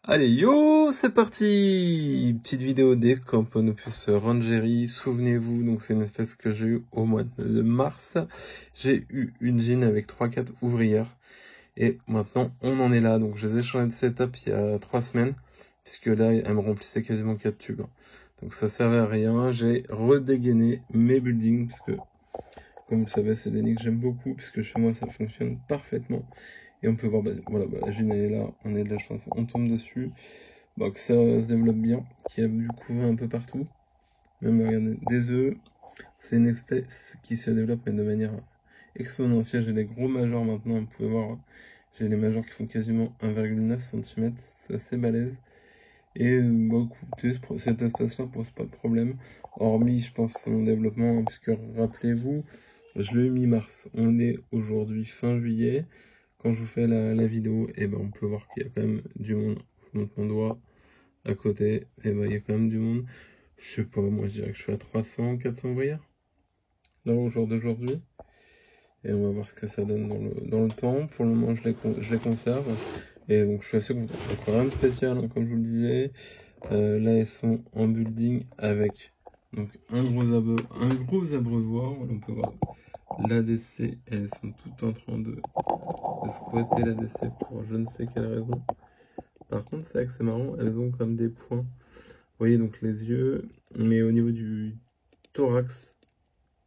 Allez, yo, c'est parti! Petite vidéo d'Ecamponopus Rangeri. Souvenez-vous, donc c'est une espèce que j'ai eue au mois de mars. J'ai eu une gine avec 3-4 ouvrières. Et maintenant, on en est là. Donc je les ai changé de setup il y a 3 semaines. Puisque là, elles me remplissaient quasiment 4 tubes. Donc ça servait à rien. J'ai redégainé mes buildings. Parce que, comme vous le savez, c'est des nids que j'aime beaucoup. Puisque chez moi, ça fonctionne parfaitement. Et on peut voir, voilà, la gine elle est là, on est de la chance, on tombe dessus. Que ça se développe bien, qu'il y a du couvain un peu partout. Même regardez, des œufs, c'est une espèce qui se développe mais de manière exponentielle. J'ai des gros majors maintenant, vous pouvez voir, j'ai les majors qui font quasiment 1,9 cm, c'est assez balèze. Et écoutez, cet espace-là pose pas de problème, hormis je pense son développement, puisque rappelez-vous, je l'ai eu mi-mars, on est aujourd'hui fin juillet. Quand je vous fais la vidéo, et on peut voir qu'il y a quand même du monde. Je montre mon doigt à côté, et il y a quand même du monde. Je sais pas, moi je dirais que je suis à 300, 400 ouvrières. Là, au jour d'aujourd'hui. Et on va voir ce que ça donne dans le temps. Pour le moment, je les conserve. Et donc, je suis assez content. Donc, rien de spécial, hein, comme je vous le disais. Là, elles sont en building avec donc un gros abreuvoir. On peut voir l'ADC. Elles sont toutes en train de squatter l'ADC pour je ne sais quelle raison. Par contre, c'est vrai que c'est marrant, elles ont comme des points. Vous voyez donc les yeux, mais au niveau du thorax,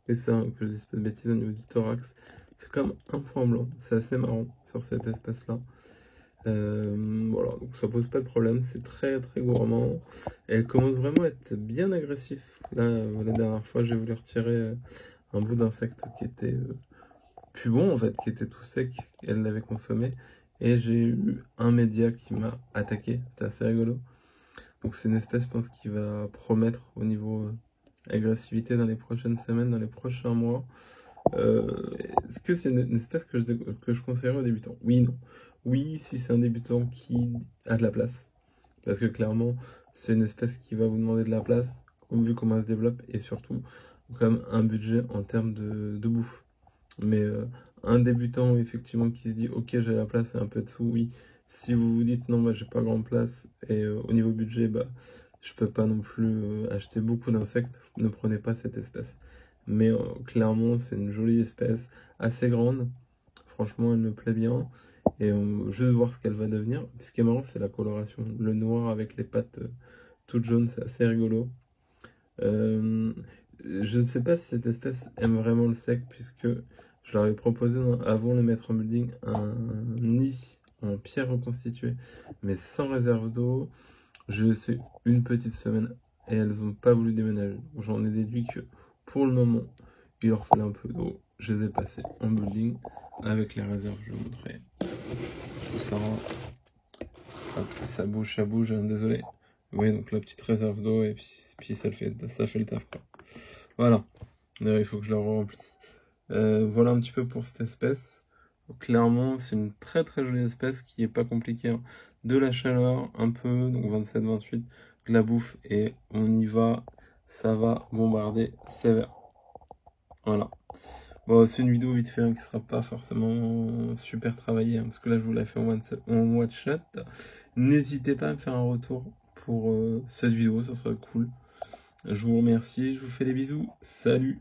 et ça, que je dise pas de bêtises, au niveau du thorax, c'est comme un point blanc. C'est assez marrant sur cette espèce-là. Voilà, donc ça pose pas de problème, c'est très très gourmand. Et elle commence vraiment à être bien agressif. Là, la dernière fois, j'ai voulu retirer un bout d'insecte qui était plus bon en fait, qui était tout sec, elle l'avait consommé. Et j'ai eu un média qui m'a attaqué, c'était assez rigolo. Donc c'est une espèce, je pense, qui va promettre au niveau agressivité dans les prochaines semaines, dans les prochains mois. Est-ce que c'est une espèce que je conseillerais aux débutants? Oui, non. Oui, si c'est un débutant qui a de la place. Parce que clairement, c'est une espèce qui va vous demander de la place, vu comment elle se développe, et surtout, comme un budget en termes de bouffe. Mais un débutant, effectivement, qui se dit, ok, j'ai la place et un peu de sous, oui. Si vous vous dites, non, j'ai pas grand place, et au niveau budget, je peux pas non plus acheter beaucoup d'insectes, ne prenez pas cette espèce. Mais clairement, c'est une jolie espèce, assez grande. Franchement, elle me plaît bien. Et juste voir ce qu'elle va devenir. Ce qui est marrant, c'est la coloration. Le noir avec les pattes toutes jaunes, c'est assez rigolo. Je ne sais pas si cette espèce aime vraiment le sec, puisque je leur avais proposé avant le mettre en building un nid en pierre reconstituée, mais sans réserve d'eau. Je laissé une petite semaine et elles n'ont pas voulu déménager. J'en ai déduit que pour le moment, il leur fallait un peu d'eau. Je les ai passés en building avec les réserves. Je vais vous montrer tout ça. Hop, ça bouge, désolé. Vous voyez donc la petite réserve d'eau et puis ça fait le taf quoi. Voilà. D'ailleurs, il faut que je la remplisse. Voilà un petit peu pour cette espèce. Donc, clairement, c'est une très très jolie espèce qui est pas compliquée. Hein. De la chaleur, un peu, donc 27-28, de la bouffe et on y va. Ça va bombarder sévère. Voilà. Bon, c'est une vidéo vite fait hein, qui sera pas forcément super travaillée, hein, parce que là je vous l'ai fait en one shot. N'hésitez pas à me faire un retour pour cette vidéo, ça serait cool. Je vous remercie, je vous fais des bisous, salut!